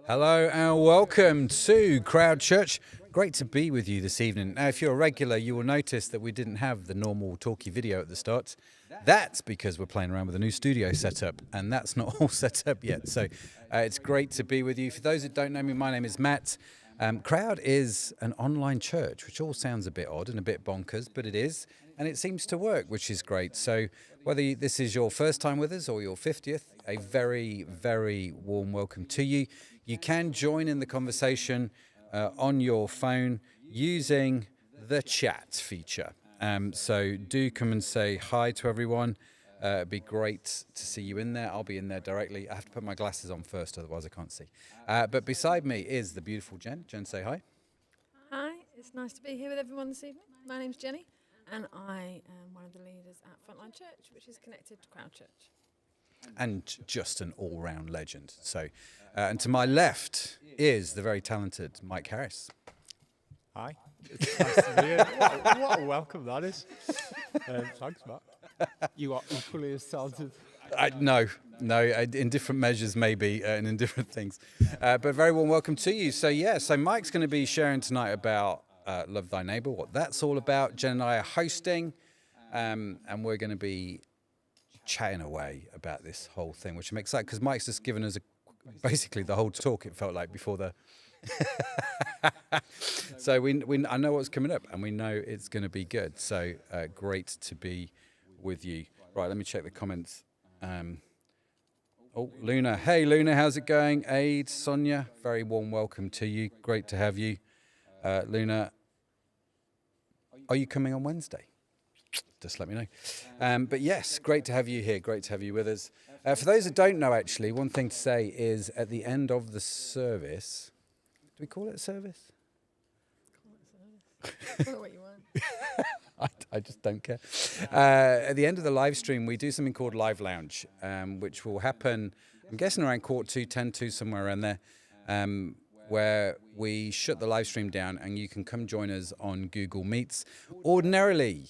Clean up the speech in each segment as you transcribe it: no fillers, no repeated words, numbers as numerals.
Hello and welcome to Crowd Church. Great to be with you this evening. Now, if you're a regular, you will notice that we didn't have the normal talky video at the start. That's because we're playing around with a new studio setup, and that's not all set up yet. So it's great to be with you. For those that don't know me, my name is Matt. Crowd is an online church, which all sounds a bit odd and a bit bonkers, but it is, and it seems to work, which is great. So whether this is your first time with us or your 50th, a very, very warm welcome to you. You can join in the conversation on your phone using the chat feature. So do come and say hi to everyone. It'd be great to see you in there. I'll be in there directly. I have to put my glasses on first, otherwise I can't see. But beside me is the beautiful Jen. Jen, say hi. Hi, it's nice to be here with everyone this evening. My name's Jenny, and I am one of the leaders at Frontline Church, which is connected to Crowd Church. And just an all-round legend. So, and to my left is the very talented Mike Harris. Hi. It's nice to be here. What a welcome that is. Thanks, Matt. You are equally as talented. No, in different measures maybe, and in different things. But very warm welcome to you. So Mike's going to be sharing tonight about Love Thy Neighbour, what that's all about. Jen and I are hosting, and we're going to be chatting away about this whole thing, which I'm excited because Mike's just given us basically the whole talk, it felt like, before the... So I know what's coming up, and we know it's going to be good. So great to be with you. Right, let me check the comments. Luna. Hey, Luna, how's it going? Aid, Sonia, very warm welcome to you. Great to have you. Luna, are you coming on Wednesday? Just let me know. But yes, great to have you here. Great to have you with us. For those that don't know, actually, one thing to say is at the end of the service, do we call it a service? Call it what you want. I just don't care. At the end of the live stream, we do something called Live Lounge, which will happen, I'm guessing around 1:45, 10:45, somewhere around there, where we shut the live stream down and you can come join us on Google Meets. Ordinarily,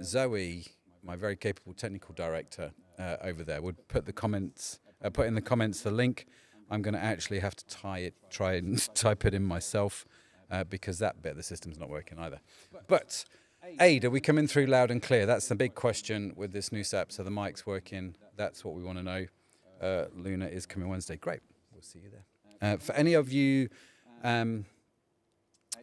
Zoe, my very capable technical director over there, would put in the comments the link. I'm going to actually have to try and type it in myself because that bit of the system's not working either. But Aid, are we coming through loud and clear? That's the big question with this new setup. So the mic's working. That's what we want to know. Luna is coming Wednesday. Great. We'll see you there. For any of you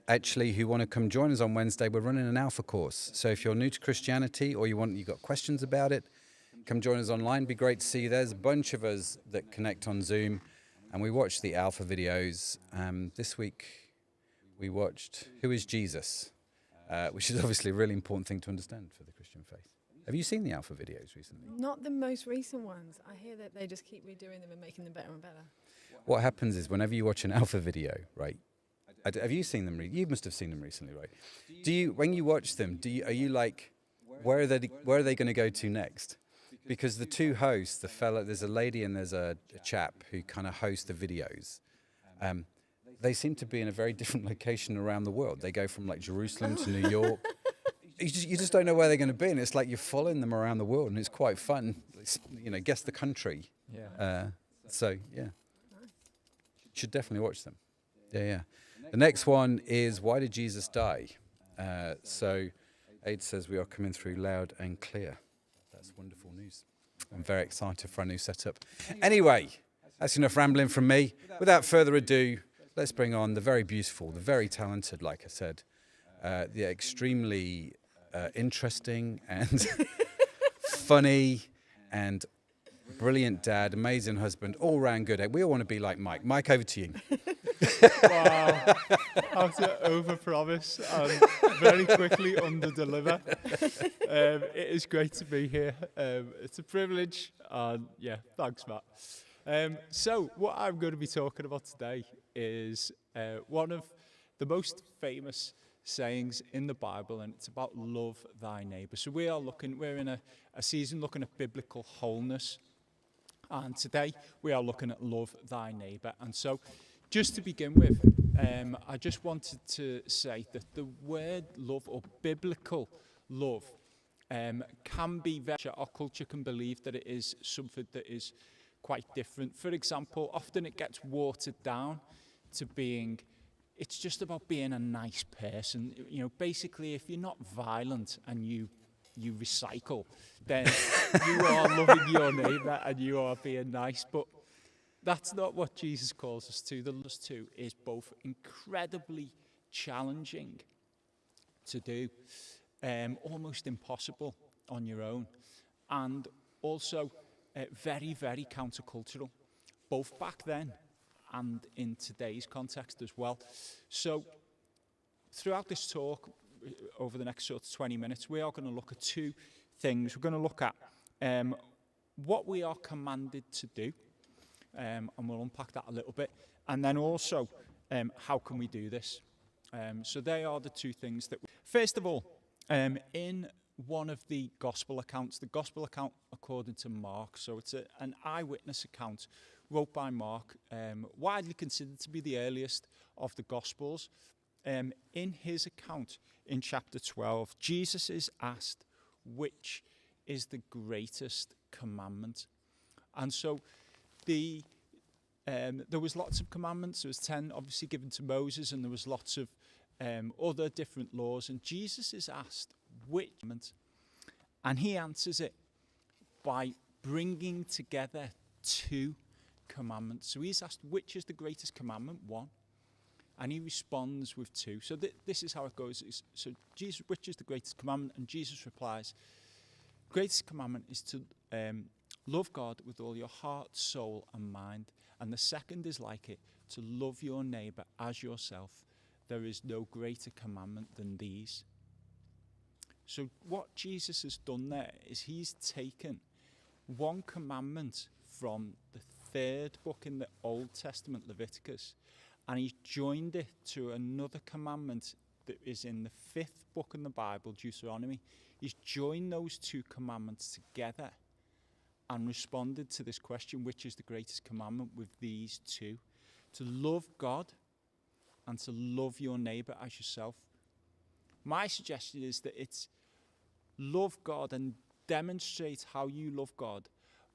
actually who want to come join us on Wednesday, we're running an alpha course. So if you're new to Christianity or you've got questions about it, come join us online. Be great to see you. There's a bunch of us that connect on Zoom, and we watch the alpha videos. This week we watched Who is Jesus, which is obviously a really important thing to understand for the Christian faith. Have you seen the alpha videos recently? Not the most recent ones. I hear that they just keep redoing them and making them better and better. What happens is whenever you watch an alpha video, right? Have you seen them? You must have seen them recently, right? When you watch them, are you like, where are they going to go to next? Because the two hosts, there's a lady and there's a chap who kind of host the videos. They seem to be in a very different location around the world. They go from like Jerusalem to New York. You just don't know where they're going to be, and it's like you're following them around the world, and it's quite fun. Guess the country. Yeah. Should definitely watch them. Yeah. The next one is Why Did Jesus Die? So Aid says we are coming through loud and clear. That's wonderful news. I'm very excited for our new setup. Anyway, that's enough rambling from me. Without further ado, let's bring on the very beautiful, the very talented, like I said, the extremely interesting and funny and brilliant dad, amazing husband, all-round good egg. We all want to be like Mike. Mike, over to you. Wow. How to overpromise and very quickly underdeliver. It is great to be here. It's a privilege. And thanks, Matt. So what I'm going to be talking about today is one of the most famous sayings in the Bible, and it's about love thy neighbour. So we're in a season looking at biblical wholeness, and today we are looking at love thy neighbour. And so just to begin with, I just wanted to say that the word love, or biblical love, can be our culture can believe that it is something that is quite different. For example, often it gets watered down to being, it's just about being a nice person. You know, basically, if you're not violent and you recycle, then you are loving your neighbour and you are being nice. But that's not what Jesus calls us to. The lust to is both incredibly challenging to do, almost impossible on your own, and also very, very countercultural, both back then and in today's context as well. So throughout this talk, over the next sort of 20 minutes, we are going to look at two things. We're going to look at what we are commanded to do, and we'll unpack that a little bit, and then also how can we do this. So they are the two things that first of all, in one of the gospel accounts, the gospel account according to Mark, so it's an eyewitness account wrote by Mark, widely considered to be the earliest of the gospels. In his account in chapter 12, Jesus is asked which is the greatest commandment. And so there was lots of commandments. There was 10 obviously given to Moses, and there was lots of other different laws. And Jesus is asked which commandment, and he answers it by bringing together two commandments. So he's asked which is the greatest commandment, one, and he responds with two. So this is how it goes. So Jesus, which is the greatest commandment? And Jesus replies, greatest commandment is to love God with all your heart, soul, and mind. And the second is like it, to love your neighbour as yourself. There is no greater commandment than these. So what Jesus has done there is he's taken one commandment from the third book in the Old Testament, Leviticus, and he's joined it to another commandment that is in the fifth book in the Bible, Deuteronomy. He's joined those two commandments together and responded to this question, which is the greatest commandment, with these two: to love God and to love your neighbour as yourself. My suggestion is that it's love God and demonstrate how you love God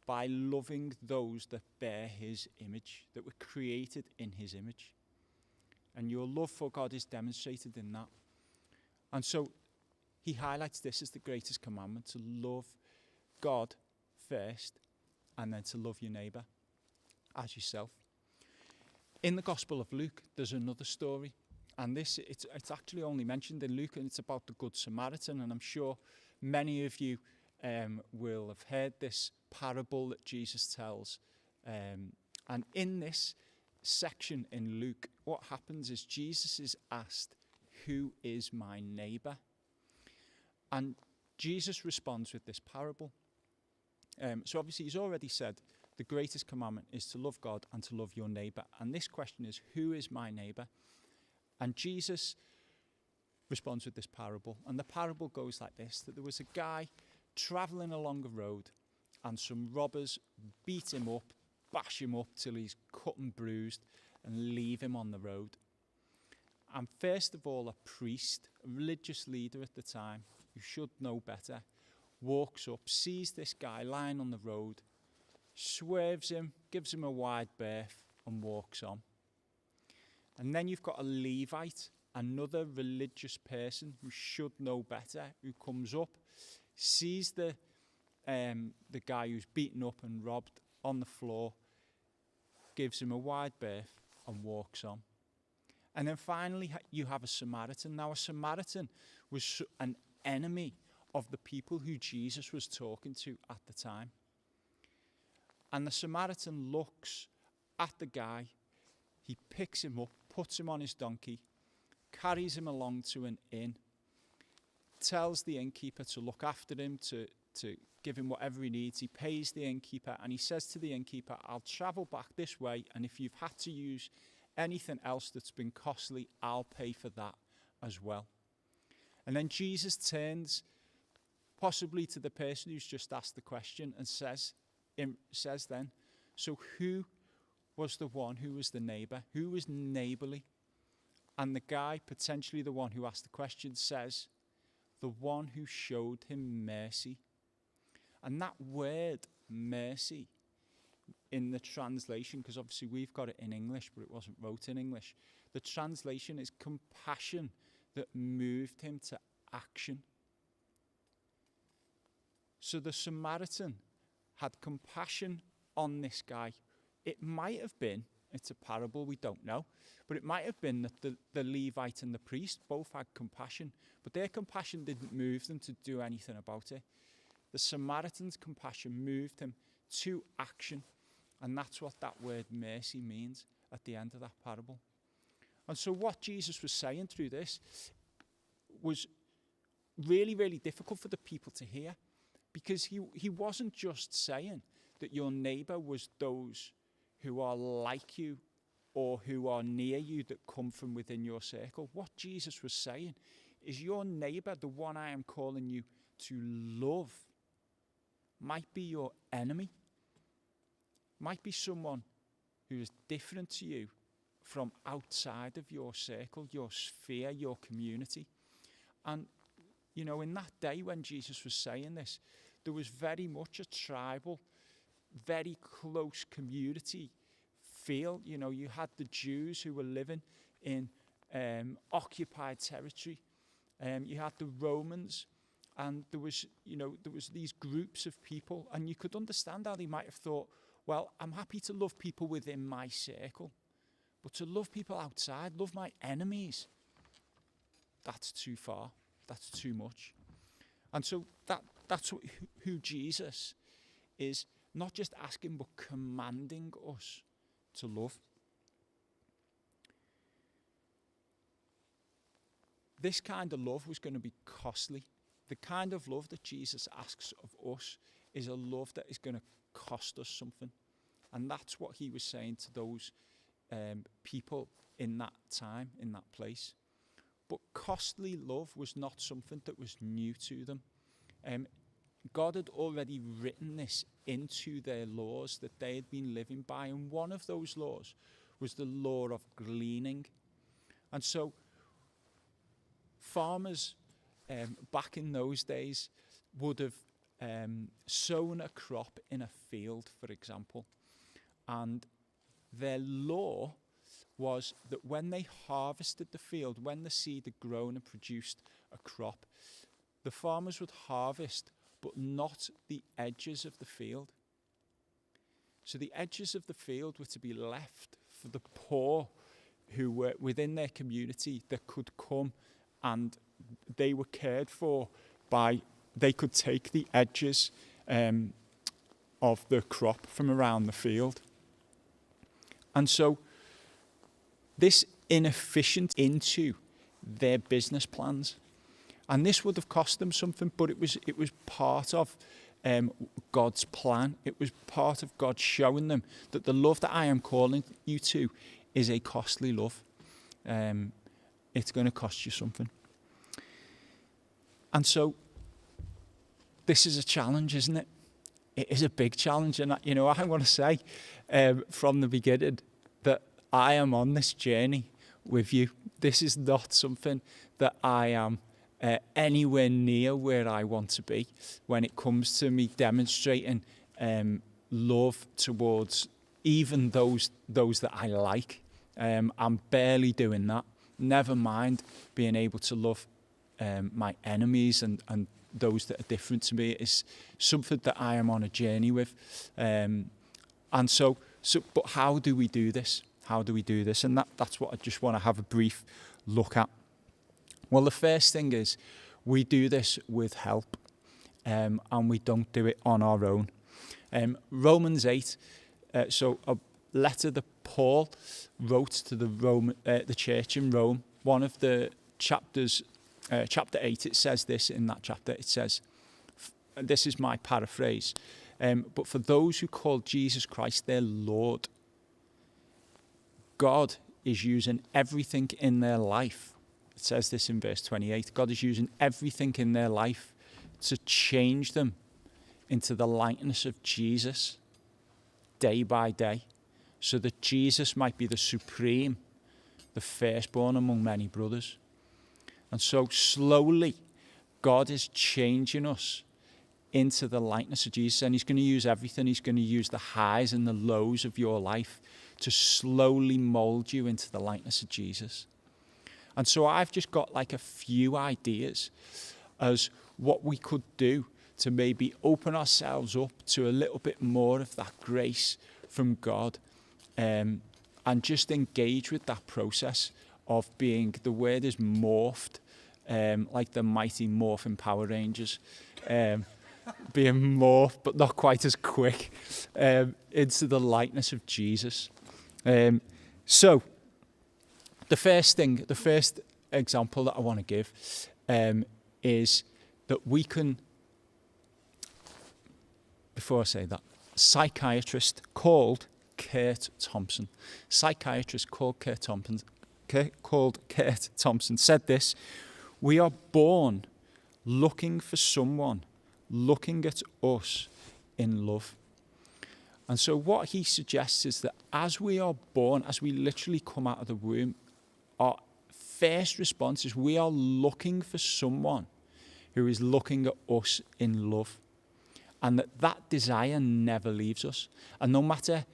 by loving those that bear his image, that were created in his image. And your love for God is demonstrated in that. And so he highlights this as the greatest commandment, to love God first and then to love your neighbour as yourself. In the Gospel of Luke, there's another story. And it's actually only mentioned in Luke, and it's about the Good Samaritan. And I'm sure many of you will have heard this parable that Jesus tells. And in this section in Luke, what happens is Jesus is asked, who is my neighbour? And Jesus responds with this parable. So obviously he's already said the greatest commandment is to love God and to love your neighbour. And this question is, who is my neighbour? And Jesus responds with this parable. And the parable goes like this, that there was a guy travelling along a road, and some robbers beat him up, bash him up till he's cut and bruised, and leave him on the road. And first of all, a priest, a religious leader at the time, who should know better, walks up, sees this guy lying on the road, swerves him, gives him a wide berth, and walks on. And then you've got a Levite, another religious person who should know better, who comes up, sees the guy who's beaten up and robbed on the floor, gives him a wide berth, and walks on. And then finally you have a Samaritan. Now a Samaritan was an enemy of the people who Jesus was talking to at the time. And the Samaritan looks at the guy, he picks him up, puts him on his donkey, carries him along to an inn, tells the innkeeper to look after him, to give him whatever he needs. He pays the innkeeper, and he says to the innkeeper, I'll travel back this way, and if you've had to use anything else that's been costly, I'll pay for that as well. And then Jesus turns possibly to the person who's just asked the question and says then, so who was the one who was the neighbour? Who was neighbourly? And the guy, potentially the one who asked the question, says, the one who showed him mercy. And that word, mercy, in the translation, because obviously we've got it in English, but it wasn't wrote in English. The translation is compassion that moved him to action. So the Samaritan had compassion on this guy. It might have been, it's a parable, we don't know, but it might have been that the Levite and the priest both had compassion, but their compassion didn't move them to do anything about it. The Samaritan's compassion moved him to action, and that's what that word mercy means at the end of that parable. And so what Jesus was saying through this was really, really difficult for the people to hear, because he wasn't just saying that your neighbour was those who are like you or who are near you that come from within your circle. What Jesus was saying is your neighbour, the one I am calling you to love, might be your enemy, might be someone who is different to you from outside of your circle, your sphere, your community. And, you know, in that day when Jesus was saying this, there was very much a tribal, very close community feel. You know, you had the Jews who were living in occupied territory. You had the Romans, and there was these groups of people, and you could understand how they might have thought, well, I'm happy to love people within my circle, but to love people outside, love my enemies, that's too far, that's too much. And so that's who Jesus is, not just asking, but commanding us to love. This kind of love was going to be costly. The kind of love that Jesus asks of us is a love that is going to cost us something. And that's what he was saying to those people in that time, in that place. But costly love was not something that was new to them. God had already written this into their laws that they had been living by. And one of those laws was the law of gleaning. And so farmers back in those days would have sown a crop in a field, for example. And their law was that when they harvested the field, when the seed had grown and produced a crop, the farmers would harvest, but not the edges of the field. So the edges of the field were to be left for the poor who were within their community that could come, and they were cared for by, they could take the edges of the crop from around the field. And so this inefficient into their business plans. And this would have cost them something, but it was part of God's plan. It was part of God showing them that the love that I am calling you to is a costly love. It's going to cost you something. And so this is a challenge, isn't it? It is a big challenge. And, you know, I want to say from the beginning that I am on this journey with you. This is not something that I am anywhere near where I want to be when it comes to me demonstrating love towards even those that I like. I'm barely doing that. Never mind being able to love my enemies and those that are different to me. Is something that I am on a journey with. And so, but how do we do this? How do we do this? And that's what I just want to have a brief look at. Well, the first thing is we do this with help, and we don't do it on our own. Romans 8, so a letter that Paul wrote to the church in Rome, one of the chapters, chapter 8, it says this in that chapter. It says, this is my paraphrase, but for those who call Jesus Christ their Lord, God is using everything in their life. It says this in verse 28. God is using everything in their life to change them into the likeness of Jesus day by day, so that Jesus might be the supreme, the firstborn among many brothers. And so slowly, God is changing us into the likeness of Jesus. And he's going to use everything. He's going to use the highs and the lows of your life to slowly mold you into the likeness of Jesus. And so I've just got like a few ideas as what we could do to maybe open ourselves up to a little bit more of that grace from God, and just engage with that process of being, the word is morphed, like the mighty Morphin Power Rangers, being morphed but not quite as quick, into the likeness of Jesus. So the first example that I want to give is that we can, before I say that, psychiatrist called Kurt Thompson said this: we are born looking for someone looking at us in love. And so what he suggests is that as we are born, as we literally come out of the womb, our first response is we are looking for someone who is looking at us in love. And that desire never leaves us. And no matter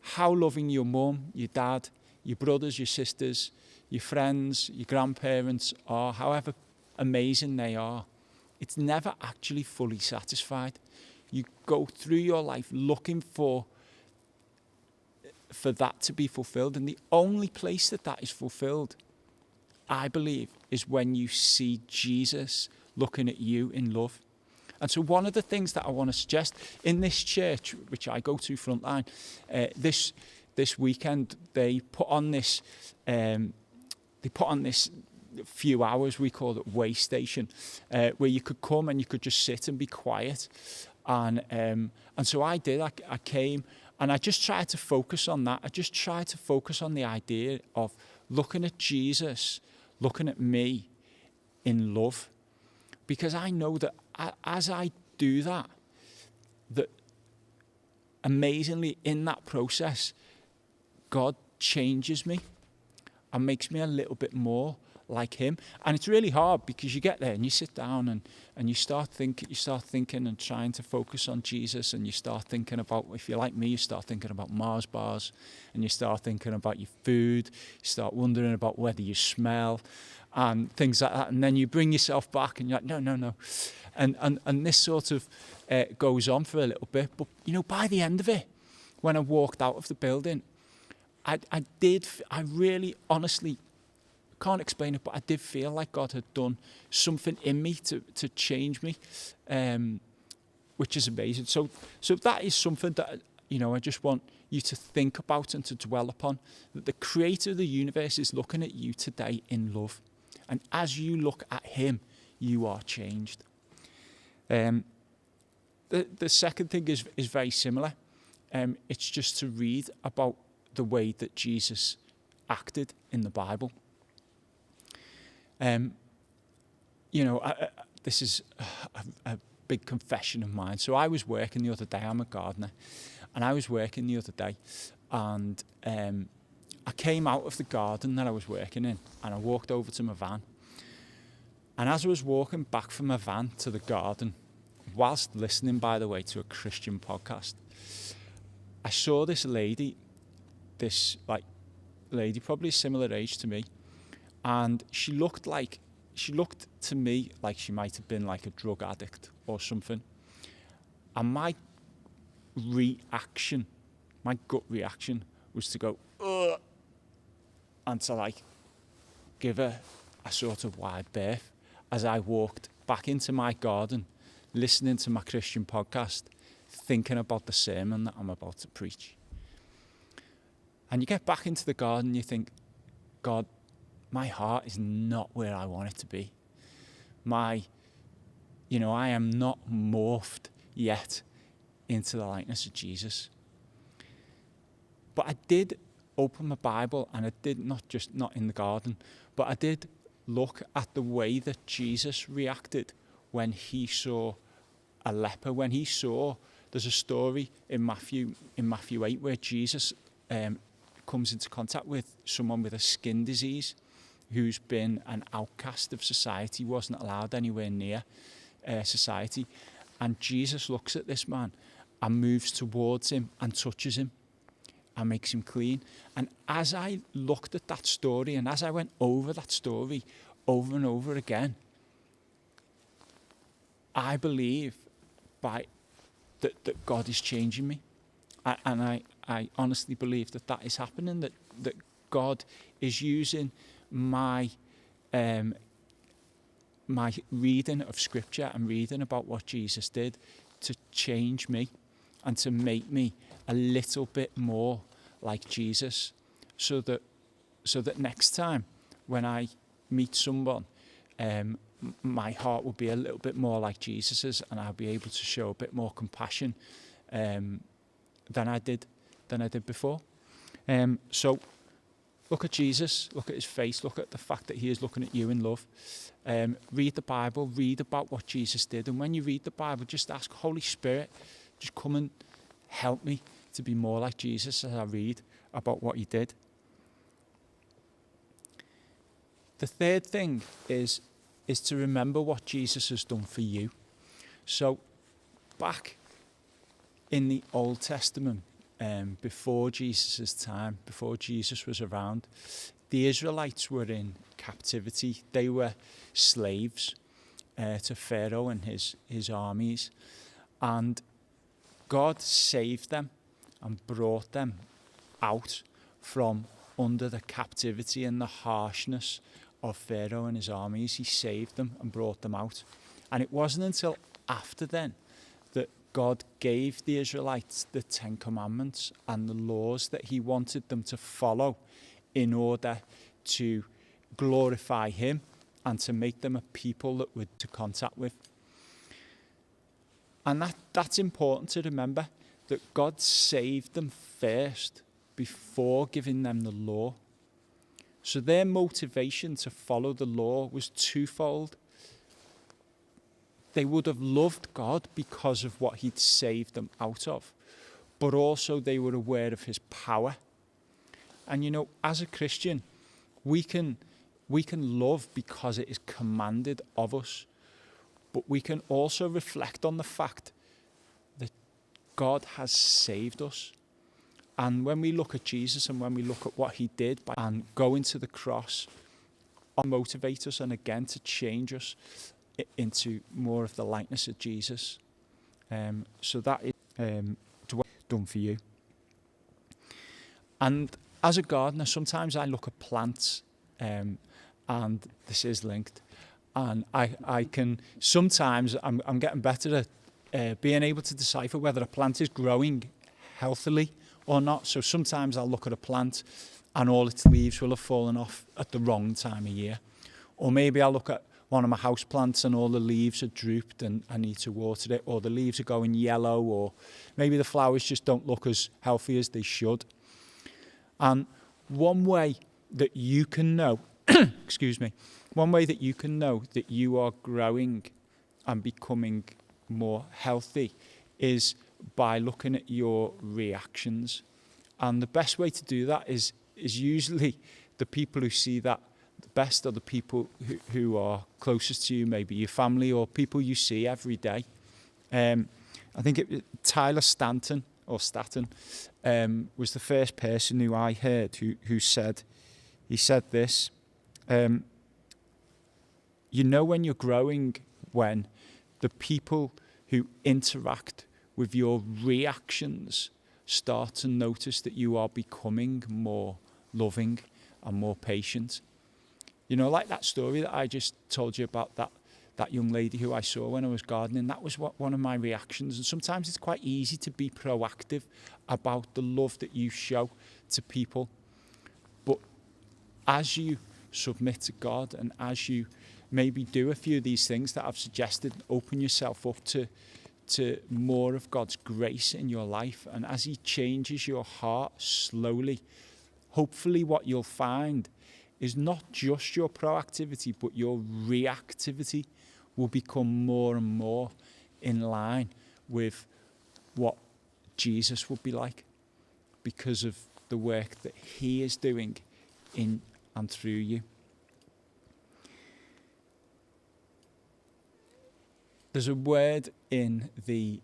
how loving your mum, your dad, your brothers, your sisters, your friends, your grandparents are, however amazing they are, it's never actually fully satisfied. You go through your life looking for that to be fulfilled. And the only place that is fulfilled, I believe, is when you see Jesus looking at you in love. And so one of the things that I want to suggest in this church, which I go to Frontline, this weekend, they put on this few hours, we call it Way Station, where you could come and you could just sit and be quiet. And so I did. I came and I just tried to focus on that. I just tried to focus on the idea of looking at Jesus, looking at me in love. Because I know that as I do that amazingly in that process, God changes me and makes me a little bit more like him. And it's really hard because you get there and you sit down and you start thinking and trying to focus on Jesus, and you start thinking about, if you're like me, you start thinking about Mars bars, and you start thinking about your food, you start wondering about whether you smell and things like that, and then you bring yourself back and you're like, no. And this sort of goes on for a little bit. But, by the end of it, when I walked out of the building, I really honestly can't explain it, but I did feel like God had done something in me to change me, which is amazing. So that is something that, I just want you to think about and to dwell upon, that the creator of the universe is looking at you today in love. And as you look at him, you are changed. The second thing is very similar. It's just to read about the way that Jesus acted in the Bible. This is a big confession of mine. So I was working the other day. I'm a gardener, and I was working the other day, and I came out of the garden that I was working in, and I walked over to my van. And as I was walking back from my van to the garden, whilst listening, by the way, to a Christian podcast, I saw this lady, probably a similar age to me, and she looked to me like she might have been like a drug addict or something. And my gut reaction was to go, ugh, and to give her a sort of wide berth as I walked back into my garden, listening to my Christian podcast, thinking about the sermon that I'm about to preach. And you get back into the garden and you think, God, my heart is not where I want it to be. I am not morphed yet into the likeness of Jesus. But I did open my Bible, and I did not in the garden, but I did look at the way that Jesus reacted when he saw a leper. There's a story in Matthew 8 where Jesus comes into contact with someone with a skin disease who's been an outcast of society, wasn't allowed anywhere near society. And Jesus looks at this man and moves towards him and touches him and makes him clean. And as I looked at that story and as I went over that story over and over again, I believe that God is changing me. And I honestly believe that is happening, that God is using my my reading of Scripture and reading about what Jesus did to change me and to make me a little bit more like Jesus, so that next time when I meet someone, my heart will be a little bit more like Jesus's, and I'll be able to show a bit more compassion than I did before. So look at Jesus, look at his face, look at the fact that he is looking at you in love. Read the Bible, read about what Jesus did. And when you read the Bible, just ask, Holy Spirit, just come and help me to be more like Jesus as I read about what he did. The third thing is to remember what Jesus has done for you. So back in the Old Testament, before Jesus' time, before Jesus was around, the Israelites were in captivity. They were slaves to Pharaoh and his armies. And God saved them and brought them out from under the captivity and the harshness of Pharaoh and his armies. He saved them and brought them out. And it wasn't until after then that God gave the Israelites the 10 Commandments and the laws that he wanted them to follow in order to glorify him and to make them a people that we're to contact with. And that's important to remember, that God saved them first before giving them the law. So their motivation to follow the law was twofold. They would have loved God because of what he'd saved them out of, but also they were aware of his power. And you know, as a Christian, we can love because it is commanded of us, but we can also reflect on the fact that God has saved us. And when we look at Jesus and when we look at what he did and going to the cross, motivate us and again to change us into more of the likeness of Jesus. So that is done for you. And as a gardener, sometimes I look at plants, and this is linked, and I can sometimes I'm getting better at being able to decipher whether a plant is growing healthily or not. So sometimes I'll look at a plant and all its leaves will have fallen off at the wrong time of year. Or maybe I'll look at one of my house plants and all the leaves are drooped and I need to water it, or the leaves are going yellow, or maybe the flowers just don't look as healthy as they should. And one way that you can know, one way that you can know that you are growing and becoming more healthy is by looking at your reactions. And the best way to do that is usually the people who see that the best are the people who are closest to you, maybe your family or people you see every day. I think Tyler Staton was the first person who I heard who said this, you know when you're growing when the people who interact with your reactions start to notice that you are becoming more loving and more patient. You know, like that story that I just told you about, that young lady who I saw when I was gardening, that was one of my reactions. And sometimes it's quite easy to be proactive about the love that you show to people. But as you submit to God and as you maybe do a few of these things that I've suggested, open yourself up to more of God's grace in your life, and as he changes your heart slowly, hopefully what you'll find is not just your proactivity, but your reactivity will become more and more in line with what Jesus would be like, because of the work that he is doing in and through you. There's a word in the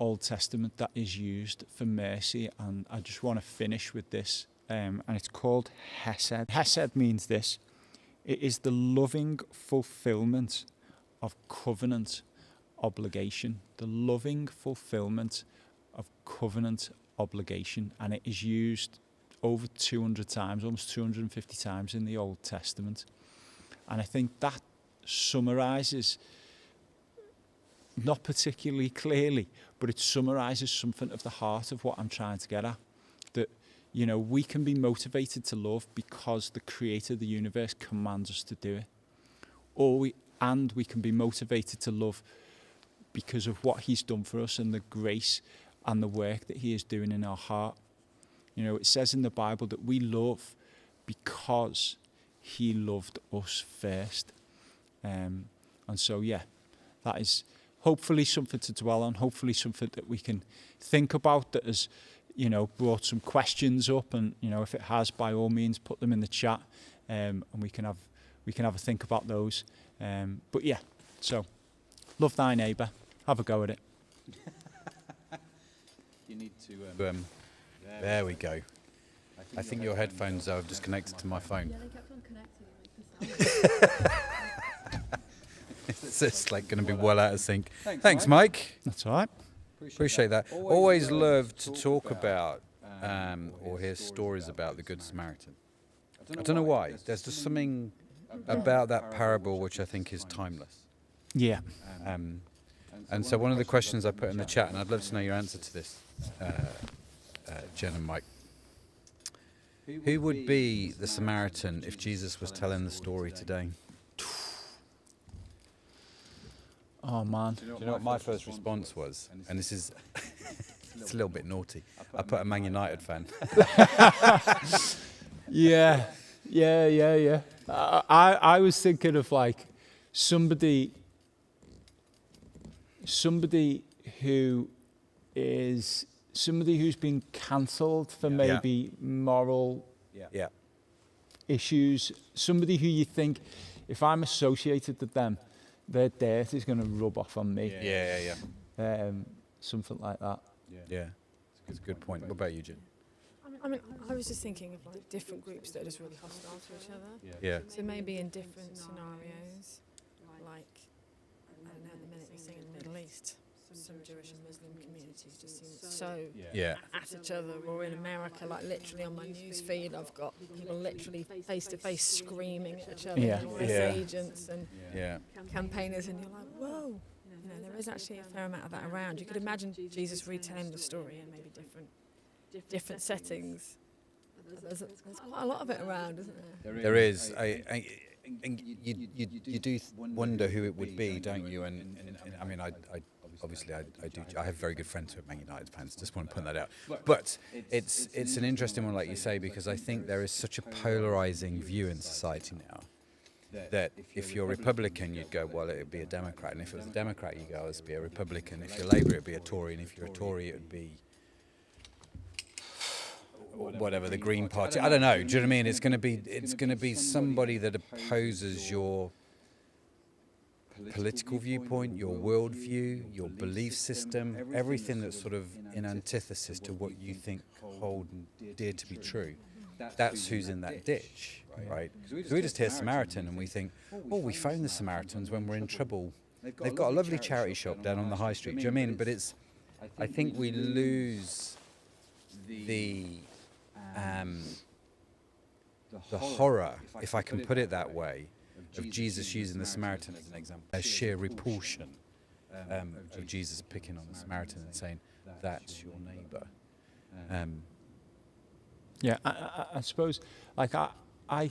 Old Testament that is used for mercy, and I just want to finish with this, and it's called Hesed. Hesed means this: it is the loving fulfillment of covenant obligation. The loving fulfillment of covenant obligation, and it is used over 200 times, almost 250 times in the Old Testament. And I think that summarises, not particularly clearly, but it summarises something of the heart of what I'm trying to get at. That, you know, we can be motivated to love because the creator of the universe commands us to do it. We can be motivated to love because of what he's done for us and the grace and the work that he is doing in our heart. You know, it says in the Bible that we love because he loved us first. And so, yeah, that is hopefully something to dwell on, hopefully something that we can think about, that has, you know, brought some questions up. And, you know, if it has, by all means, put them in the chat, and we can have a think about those. But yeah, so love thy neighbour. Have a go at it. You need to... there we go. I think your headphones are disconnected to my phone. Yeah, they kept on connecting. It's just like going to be well out of sync. Thanks, Mike. That's all right. Appreciate that. Always love to talk about or hear stories about the Good Samaritan. I don't know why. There's just something about that parable which I think is timeless. Yeah. And so one of the questions I put in the chat, and I'd love to know your answer to this, Jen and Mike. Who would be the Samaritan if Jesus was telling the story today? Oh, man. Do you know what my first response was? And this is, it's a little bit naughty. I put a Man United fan. Yeah. I was thinking of like somebody who's been cancelled for maybe moral issues. Somebody who you think, if I'm associated with them, their dirt is going to rub off on me. Something like that. Yeah, it's a good point. What about you, Jen? I mean, I was just thinking of like different groups that are just really hostile to each other. Yeah. So maybe in different scenarios, like, I don't know, at the minute you're seeing in the Middle East, some Jewish and Muslim communities just seem so at each other, or in America, like literally on my news feed, I've got people literally face to face screaming at each other, IS agents and campaigners, and you're like, whoa, you know, there is actually a fair amount of that around. You could imagine Jesus retelling the story in maybe different settings. There's quite a lot of it around, isn't there? There is. You do wonder who it would be, don't you? And I mean, I obviously I do. I have very good friends who are Man United fans. Just want to point that out. But it's an interesting one, like you say, because I think there is such a polarizing view in society now that if you're Republican, you'd go, well, it would be a Democrat, and if it was a Democrat, you go, it'd be a Republican. If you're Labour, it'd be a Tory, and if you're a Tory, it would be whatever, the Green Party. I don't know. Do you know what I mean? It's going to be somebody that opposes your political viewpoint, your worldview, your belief system, everything that's sort of in antithesis to what you think hold dear to be true. That's who's in that ditch, right? Because we just hear Samaritan and we think, oh, we phone the Samaritans when we're in trouble. They've got a lovely charity shop down on the high street. Do you know what I mean? But I think we lose the horror, if I can put it that way, of Jesus using the Samaritan as an example. A sheer repulsion of Jesus picking on the Samaritan and saying, that's your neighbour. I suppose, like, I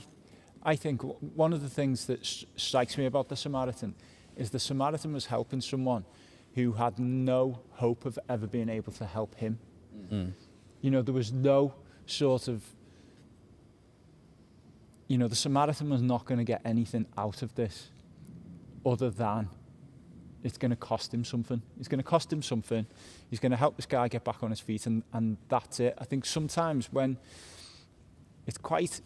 think one of the things that strikes me about the Samaritan is the Samaritan was helping someone who had no hope of ever being able to help him. You know, there was no sort of, you know, the Samaritan was not going to get anything out of this other than it's going to cost him something. It's going to cost him something. He's going to help this guy get back on his feet, and that's it. I think sometimes when it's quite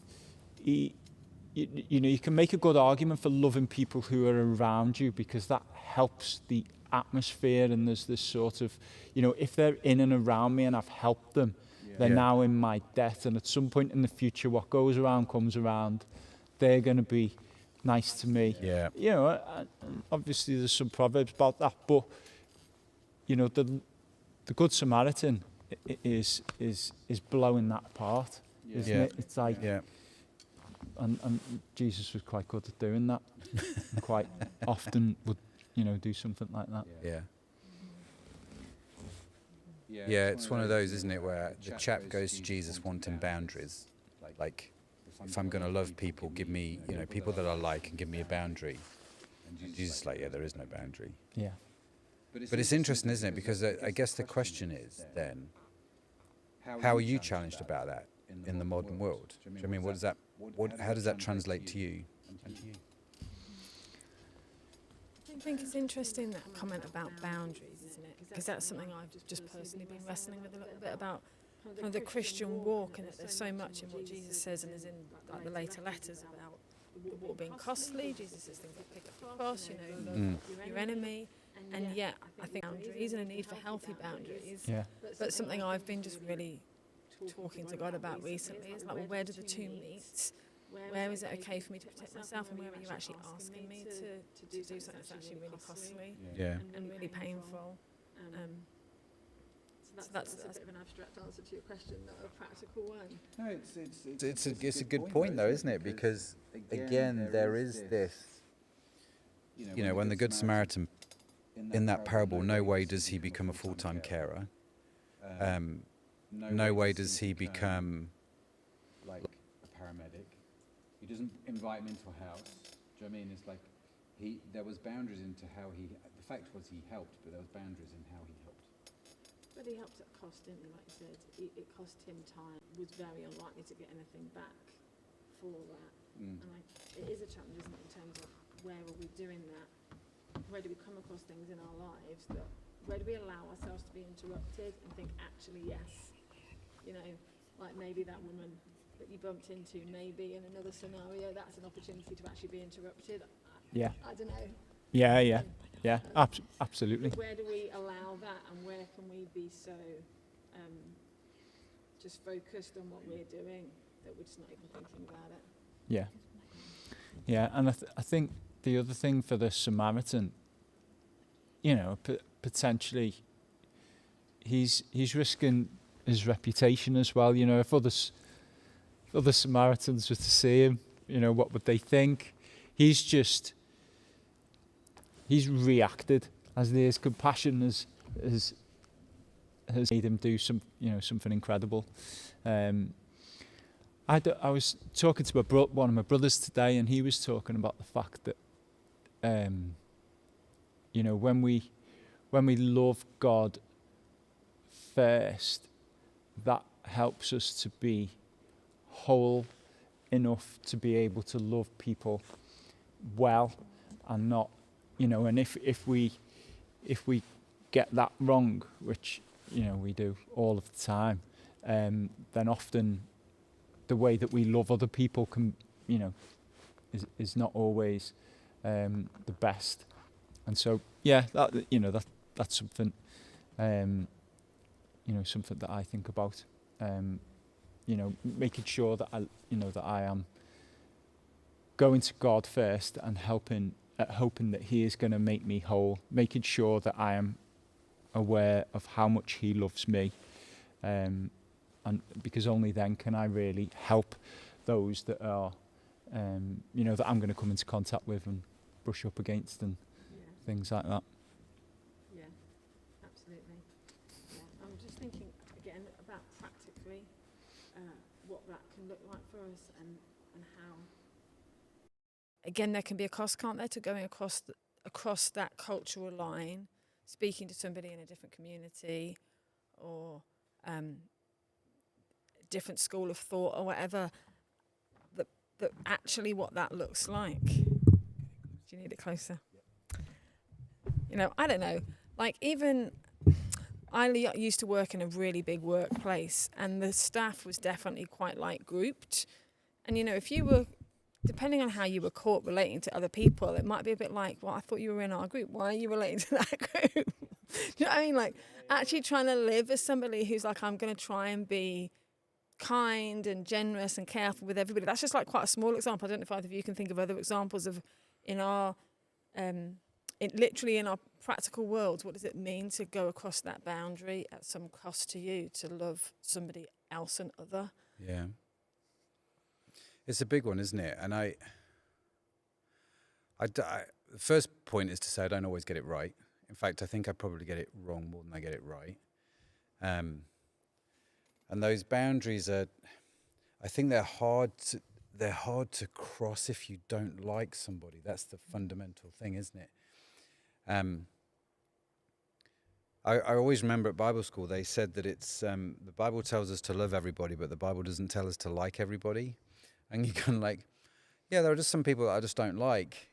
you know, you can make a good argument for loving people who are around you, because that helps the atmosphere, and there's this sort of, you know, if they're in and around me and I've helped them, they're now in my debt, and at some point in the future, what goes around comes around. They're going to be nice to me. Yeah. You know, and obviously there's some proverbs about that, but you know, the Good Samaritan is blowing that apart, isn't it? It's like, and Jesus was quite good at doing that. And quite often would, you know, do something like that. Yeah, it's one of those, isn't it, where the chap goes to Jesus wanting boundaries. Like, if I'm going to love people, give me, you know, people that I like, and give me a boundary. And Jesus is like, yeah, there is no boundary. Yeah. But it's interesting, isn't it? Because I guess the question is then, how are you challenged about that in the modern world? Do you know what I mean, what does that, how does that translate to you? I think it's interesting, that comment about boundaries, isn't it? Because that's something I've just personally been wrestling with a little bit, about kind of the Christian walk, and that there's so much in what Jesus says, and is in like the later letters about the walk being costly. Jesus says things like pick up the cross, you know, love your enemy. And yet, I think boundaries, and a need for healthy boundaries. Yeah. But something I've been just really talking to God about recently is like, well, where do the two meet? Where is it okay for me to protect myself, and where are you actually asking me to do something that's actually really costly and really painful? So that's a bit of an abstract answer to your question, not a practical one. No, it's a good point though, isn't it? Because again, there is this, you know, when the Good Samaritan, in that parable, no way does he become a full-time carer. No way does he become like a paramedic. He doesn't invite him into a house. Do you know what I mean? It's like there was boundaries into how he. The fact was he helped, but there was boundaries in how he helped. But he helped at cost, didn't he? Like you said, it cost him time. Was very unlikely to get anything back for that. And it is a challenge, isn't it, in terms of where are we doing that? Where do we come across things in our lives that, where do we allow ourselves to be interrupted and think, actually, yes, you know, like maybe that woman that you bumped into, maybe in another scenario, that's an opportunity to actually be interrupted. I don't know. Yeah, absolutely. Where do we allow that, and where can we be so just focused on what we're doing that we're just not even thinking about it? Yeah, and I think the other thing for the Samaritan, you know, potentially he's risking his reputation as well. You know, if other Samaritans were to see him, you know, what would they think? He's reacted, as his compassion has made him do something incredible. I was talking to one of my brothers today, and he was talking about the fact that you know, when we love God first, that helps us to be whole enough to be able to love people well, and not, you know, and if we get that wrong, which, you know, we do all of the time, then often the way that we love other people can, you know, is not always the best. And so, that, you know, that's something, you know, something that I think about. You know, making sure that I am going to God first and hoping that He is going to make me whole. Making sure that I am aware of how much He loves me, and because only then can I really help those that are, you know, that I'm going to come into contact with and brush up against and things like that. Yeah, absolutely. Yeah. I'm just thinking again about practically what that can look like for us, and how. Again, there can be a cost, can't there, to going across that cultural line, speaking to somebody in a different community, or different school of thought, or whatever. That actually what that looks like. Do you need it closer? You know, I don't know. Like, even I used to work in a really big workplace, and the staff was definitely quite like grouped. And, you know, if you were depending on how you were caught relating to other people, it might be a bit like, well, I thought you were in our group. Why are you relating to that group? Do you know what I mean? Like, actually trying to live as somebody who's like, I'm going to try and be kind and generous and careful with everybody. That's just like quite a small example. I don't know if either of you can think of other examples of in our, literally in our practical world, what does it mean to go across that boundary at some cost to you, to love somebody else and other? Yeah. It's a big one, isn't it? And the first point is to say I don't always get it right. In fact, I think I probably get it wrong more than I get it right. And those boundaries are, I think they're hard to cross if you don't like somebody. That's the fundamental thing, isn't it? I always remember at Bible school they said that it's the Bible tells us to love everybody, but the Bible doesn't tell us to like everybody. And you're kind of like, yeah, there are just some people that I just don't like,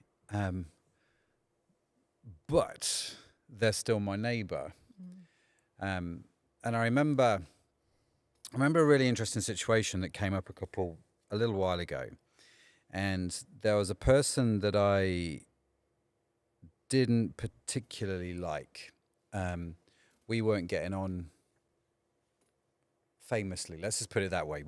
but they're still my neighbour. And I remember a really interesting situation that came up a little while ago, and there was a person that I didn't particularly like. We weren't getting on famously, let's just put it that way.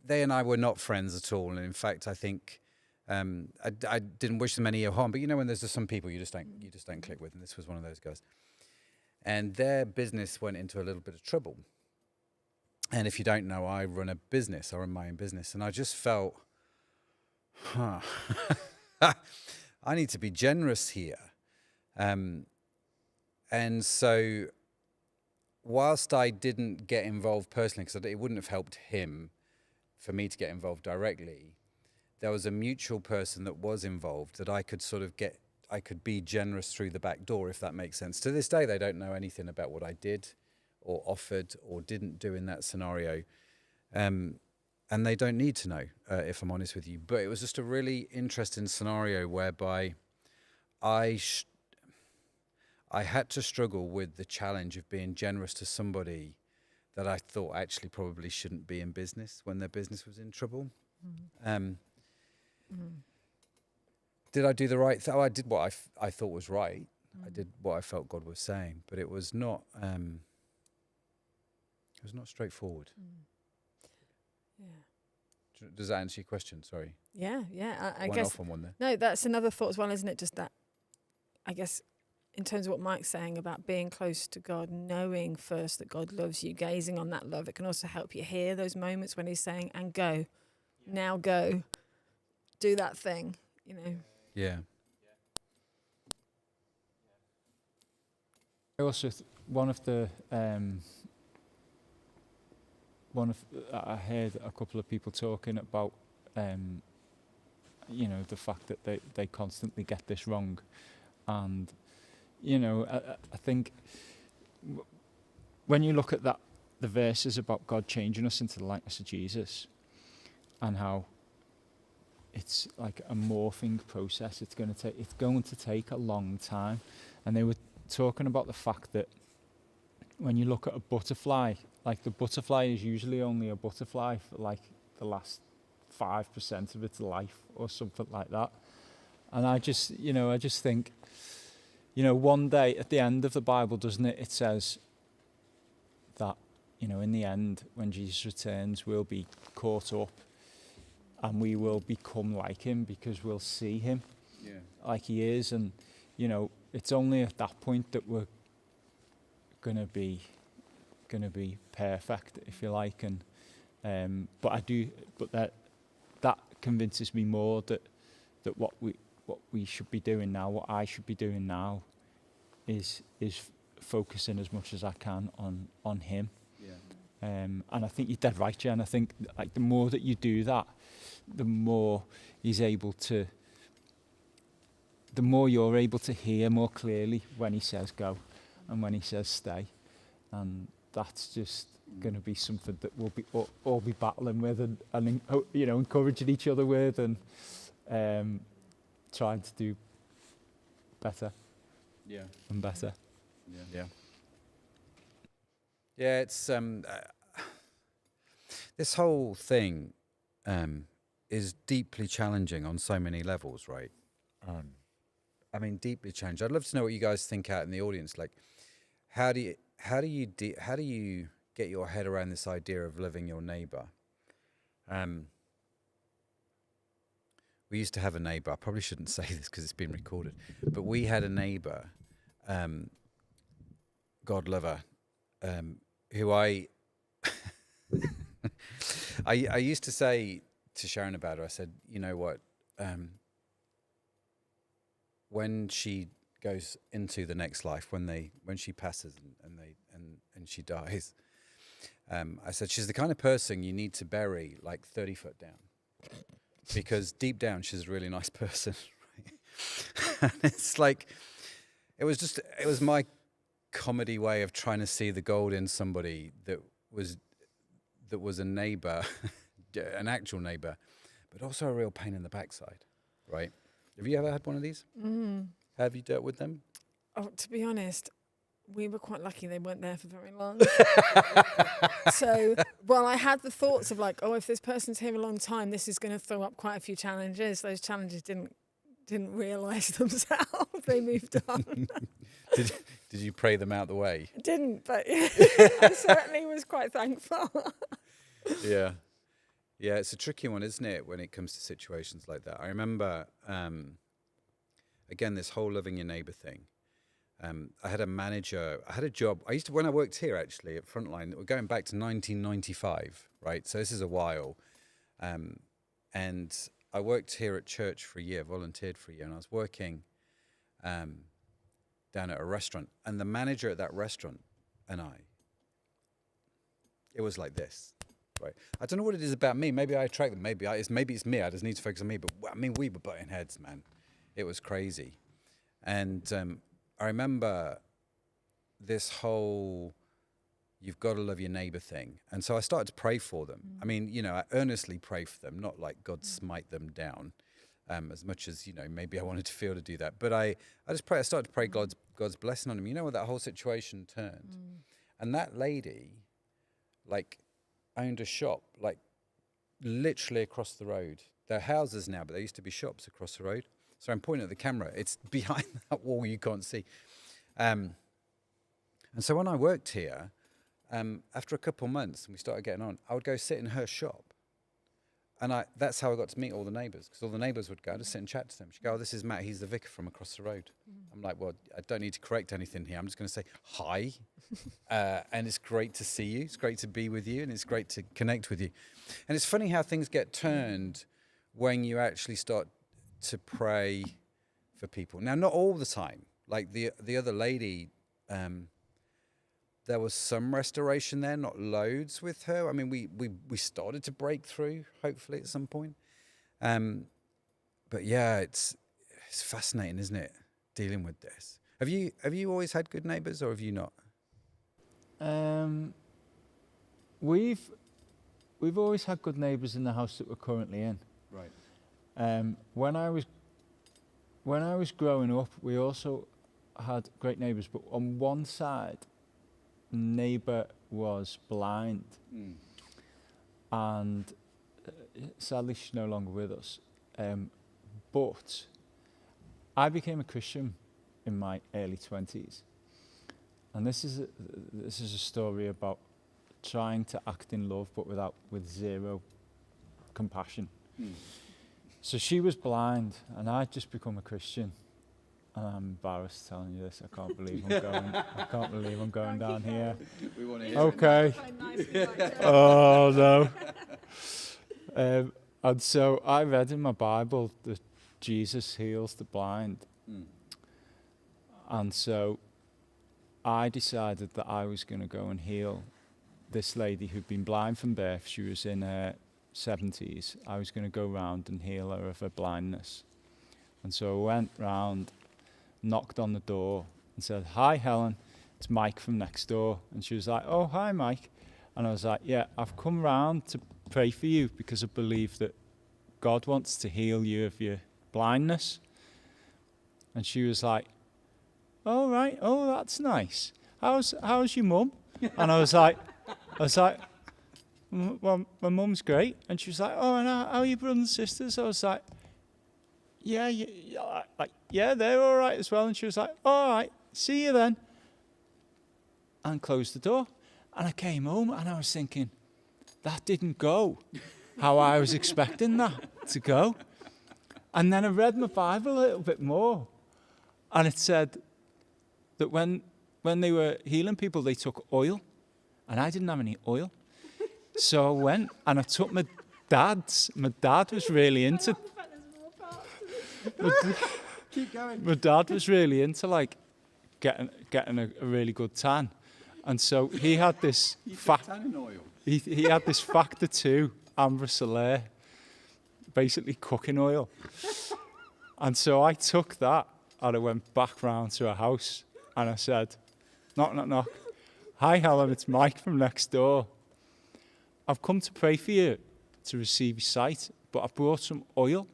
They and I were not friends at all, and in fact I think I didn't wish them any harm, but you know when there's just some people you just don't click with, and this was one of those guys. And their business went into a little bit of trouble. And if you don't know, I run my own business, and I just felt, I need to be generous here. And so whilst I didn't get involved personally, because it wouldn't have helped him for me to get involved directly, there was a mutual person that was involved that I could I could be generous through the back door, if that makes sense. To this day, they don't know anything about what I did or offered or didn't do in that scenario. And they don't need to know, if I'm honest with you. But it was just a really interesting scenario whereby I had to struggle with the challenge of being generous to somebody that I thought actually probably shouldn't be in business when their business was in trouble. Did I do the right thing? I did what I thought was right. I did what I felt God was saying, but it was not straightforward. Yeah. Does that answer your question? Sorry. Yeah. I Went guess. off on one there. No, that's another thought as well, isn't it? Just that, I guess, in terms of what Mike's saying about being close to God, knowing first that God loves you, gazing on that love, it can also help you hear those moments when he's saying, and go, now go, do that thing, you know. Yeah. I also I heard a couple of people talking about the fact that they constantly get this wrong, and I think when you look at that, the verses about God changing us into the likeness of Jesus, and how it's like a morphing process, it's going to take a long time. And they were talking about the fact that when you look at a butterfly, like the butterfly is usually only a butterfly for like the last 5% of its life or something like that. And I just think, one day at the end of the Bible, doesn't it? It says that, in the end, when Jesus returns, we'll be caught up and we will become like him because we'll see him like he is. And, it's only at that point that we're going to be perfect, if you like. And, but that convinces me more that what we should be doing now, what I should be doing now, is focusing as much as I can on him. And I think you're dead right, Jen. I think like the more that you do that, the more you're able to hear more clearly when he says go and when he says stay. And that's just going to be something that we'll be all be battling with and encouraging each other with, and trying to do better and better. It's this whole thing is deeply challenging on so many levels, right? I mean, deeply challenging. I'd love to know what you guys think out in the audience. Like, how do you get your head around this idea of loving your neighbour? We used to have a neighbour. I probably shouldn't say this because it's been recorded, but we had a neighbour, God love her, who I used to say to Sharon about her. I said, you know what? When she goes into the next life, when she passes and she dies, I said she's the kind of person you need to bury like 30 foot down, because deep down she's a really nice person. Right? And it's like it was my comedy way of trying to see the gold in somebody that was a neighbour, an actual neighbour, but also a real pain in the backside, right? Have you ever had one of these? Have you dealt with them? Oh, to be honest, we were quite lucky they weren't there for very long. So, well, I had the thoughts of like, oh, if this person's here a long time, this is going to throw up quite a few challenges. Those challenges didn't realise themselves. They moved on. Did you pray them out the way? I didn't, but I certainly was quite thankful. Yeah. Yeah, it's a tricky one, isn't it, when it comes to situations like that? I remember, again, this whole loving your neighbour thing. I had a job. When I worked here, actually, at Frontline, we're going back to 1995, right? So this is a while. And I worked here at church for a year, volunteered for a year, and I was working down at a restaurant. And the manager at that restaurant and it was like this. Right. I don't know what it is about me. Maybe I attract them. Maybe it's me. I just need to focus on me. But I mean, we were butting heads, man. It was crazy. And I remember this whole "you've got to love your neighbour" thing. And so I started to pray for them. I mean, I earnestly pray for them, not like God smite them down, as much as maybe I wanted to feel to do that. But I just pray. I started to pray God's blessing on them. You know what that whole situation turned, and that lady, like, owned a shop, like, literally across the road. They're houses now, but there used to be shops across the road. So I'm pointing at the camera. It's behind that wall you can't see. And so when I worked here, after a couple of months and we started getting on, I would go sit in her shop. And that's how I got to meet all the neighbours, because all the neighbours would go, I'd just sit and chat to them. She'd go, "Oh, this is Matt, he's the vicar from across the road." I'm like, well, I don't need to correct anything here. I'm just going to say hi. And it's great to see you. It's great to be with you. And it's great to connect with you. And it's funny how things get turned when you actually start to pray for people. Now, not all the time. Like the other lady, there was some restoration there, not loads with her. I mean, we started to break through, hopefully, at some point. But yeah, it's fascinating, isn't it, dealing with this? Have you always had good neighbours, or have you not? We've always had good neighbours in the house that we're currently in. Right. When I was growing up, we also had great neighbours, but on one side, neighbour was blind, and sadly she's no longer with us. But I became a Christian in my early 20s, and this is a story about trying to act in love, but with zero compassion. So she was blind, and I'd just become a Christian. And I'm embarrassed telling you this. I can't believe I'm going down here. We want to hear Okay. Oh no. And so I read in my Bible that Jesus heals the blind. And so I decided that I was going to go and heal this lady who'd been blind from birth. She was in her 70s. I was going to go round and heal her of her blindness. And so I went round, knocked on the door and said, "Hi, Helen, it's Mike from next door." And she was like, "Oh, hi, Mike." And I was like, "Yeah, I've come round to pray for you because I believe that God wants to heal you of your blindness." And she was like, "Oh, right. Oh, that's nice. How's your mum?" And I was like, well, my mum's great. And she was like, oh, and how are your brothers and sisters? I was like, yeah, they're all right as well. And she was like, all right, see you then. And closed the door. And I came home and I was thinking, that didn't go how I was expecting that to go. And then I read my Bible a little bit more. And it said that when they were healing people, they took oil. And I didn't have any oil. So I went and I took my dad's. My dad was really into... Keep going. My dad was really into like getting a really good tan. And so he had this... tannin oil. He had this Factor 2 Amber Solaire, basically cooking oil. And so I took that and I went back round to her house and I said, knock, knock, knock. Hi, Helen, it's Mike from next door. I've come to pray for you to receive your sight, but I brought some oil,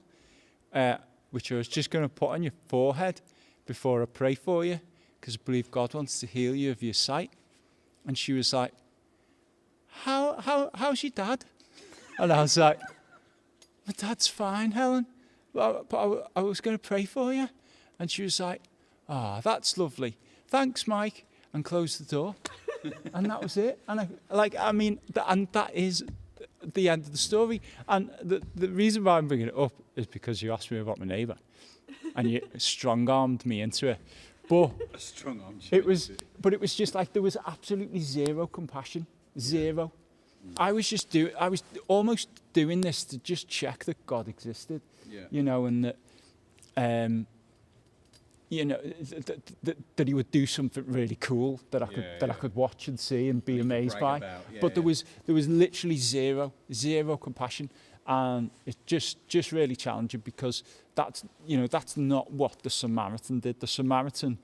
which I was just going to put on your forehead before I pray for you, because I believe God wants to heal you of your sight. And she was like, how's your dad? And I was like, my dad's fine, Helen. But I was going to pray for you. And she was like, that's lovely. Thanks, Mike. And closed the door. And that was it. And that is the end of the story. And the reason why I'm bringing it up is because you asked me about my neighbour. And you strong-armed me into it. But it was just like there was absolutely zero compassion. Zero. I was almost doing this to just check that God existed. Yeah. You know, and that that he would do something really cool that I could watch and see and be amazed by. But there was literally zero compassion, and it's just really challenging, because that's not what the Samaritan did. The Samaritan,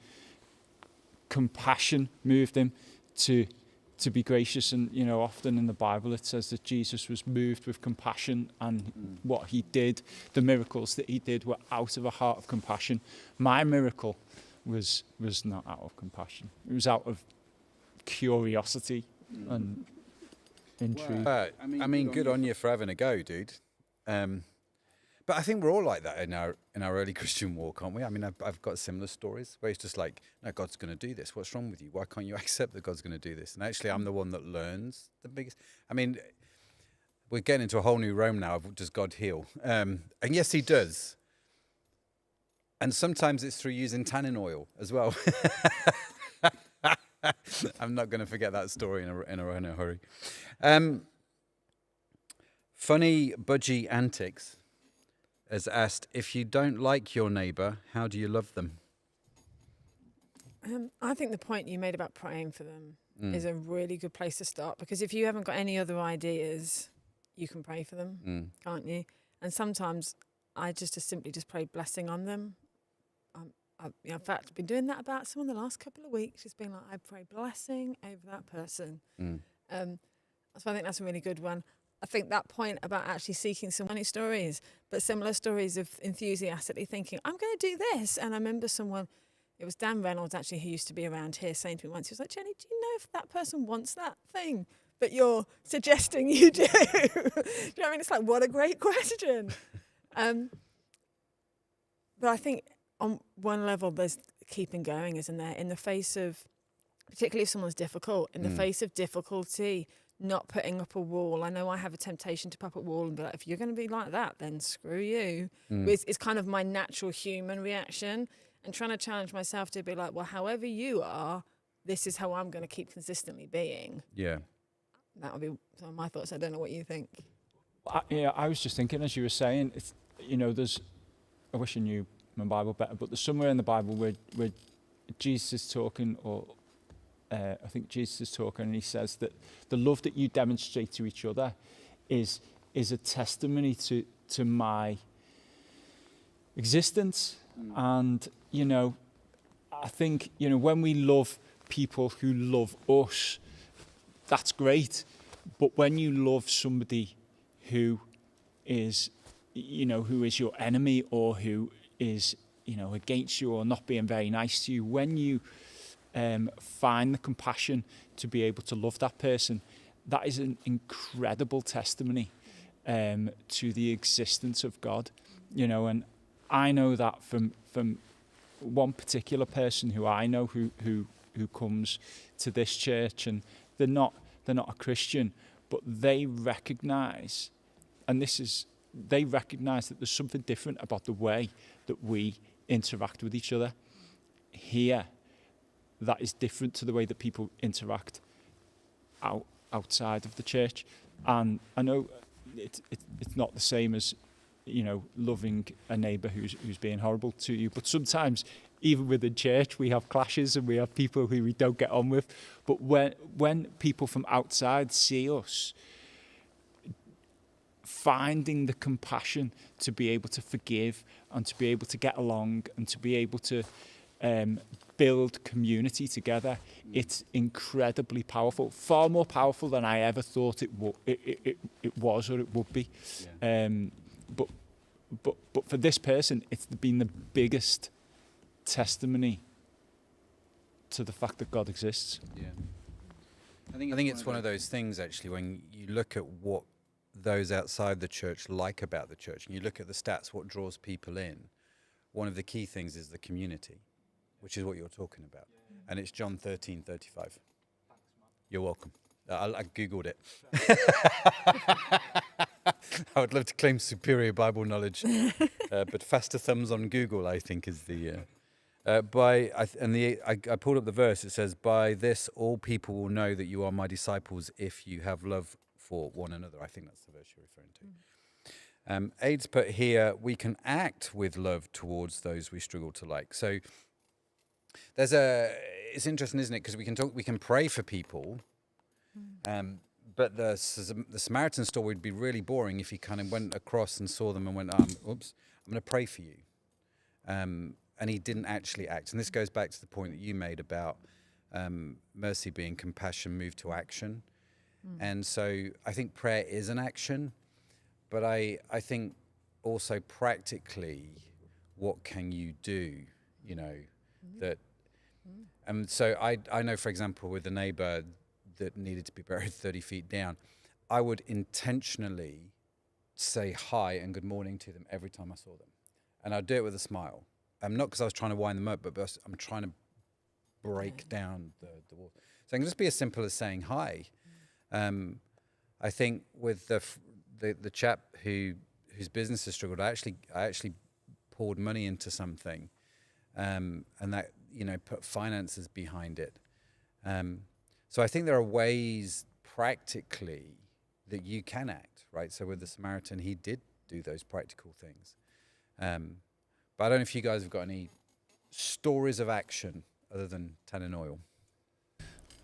compassion moved him to be gracious, and often in the Bible it says that Jesus was moved with compassion, and what he did, the miracles that he did, were out of a heart of compassion. My miracle was not out of compassion. It was out of curiosity and intrigue. I mean, good on you for having a go, dude. But I think we're all like that in our early Christian walk, aren't we? I mean, I've got similar stories where it's just like, no, God's going to do this. What's wrong with you? Why can't you accept that God's going to do this? And actually, I'm the one that learns the biggest. I mean, we're getting into a whole new realm now of, does God heal? And yes, he does. And sometimes it's through using tannin oil as well. I'm not going to forget that story in a hurry. Funny Budgie Antics has asked, if you don't like your neighbour, how do you love them? I think the point you made about praying for them is a really good place to start, because if you haven't got any other ideas, you can pray for them, can't you? And sometimes I just simply pray blessing on them. In fact, I've been doing that about someone the last couple of weeks. Just being like, I pray blessing over that person. So I think that's a really good one. I think that point about actually seeking some funny stories, but similar stories of enthusiastically thinking, I'm going to do this. And I remember someone, it was Dan Reynolds actually, who used to be around here, saying to me once, he was like, Jenny, do you know if that person wants that thing that you're suggesting you do? Do you know what I mean? It's like, what a great question. But I think on one level, there's keeping going, isn't there? In the face of, particularly if someone's difficult, in the face of difficulty, not putting up a wall. I know I have a temptation to put up a wall and be like, if you're going to be like that, then screw you. It's kind of my natural human reaction, and trying to challenge myself to be like, well, however you are, this is how I'm going to keep consistently being. Yeah. That would be some of my thoughts. I don't know what you think. I was just thinking, as you were saying, it's, there's, I wish I knew my Bible better, but there's somewhere in the Bible where Jesus is talking, or I think Jesus is talking, and he says that the love that you demonstrate to each other is a testimony to my existence. And, I think, when we love people who love us, that's great. But when you love somebody who is, who is your enemy, or who is, against you, or not being very nice to you, when you find the compassion to be able to love that person, that is an incredible testimony to the existence of God, you know. And I know that from one particular person who I know who comes to this church, and they're not a Christian, but they recognise, they recognise that there's something different about the way that we interact with each other here that is different to the way that people interact outside of the church. And I know it's not the same as, you know, loving a neighbour who's being horrible to you, but sometimes even within church we have clashes and we have people who we don't get on with. But when people from outside see us finding the compassion to be able to forgive and to be able to get along and to be able to build community together, it's incredibly powerful, far more powerful than I ever thought it was or it would be. Yeah. But for this person, it's been the biggest testimony to the fact that God exists. Yeah, I think it's one of those things, actually, when you look at what those outside the church like about the church, and you look at the stats, what draws people in, one of the key things is the community, which is what you're talking about. And it's John 13:35. You're welcome. I Googled it. I would love to claim superior Bible knowledge, but faster thumbs on Google, I think, is the... I pulled up the verse. It says, "By this all people will know that you are my disciples if you have love for one another." I think that's the verse you're referring to. Aids put here, we can act with love towards those we struggle to like. So it's interesting, isn't it? Because we can pray for people, but the Samaritan story would be really boring if he kind of went across and saw them and went, oops, I'm going to pray for you. And he didn't actually act. And this goes back to the point that you made about mercy being compassion moved to action. And so I think prayer is an action, but I think also practically, what can you do, you know, that... And so I know, for example, with a neighbour that needed to be buried 30 feet down, I would intentionally say hi and good morning to them every time I saw them. And I'd do it with a smile. Not because I was trying to wind them up, but I'm trying to break down the wall. So it can just be as simple as saying hi. I think with the chap whose business has struggled, I actually poured money into something, and that, you know, put finances behind it. So I think there are ways practically that you can act, right? So with the Samaritan, he did do those practical things. But I don't know if you guys have got any stories of action other than tanning oil.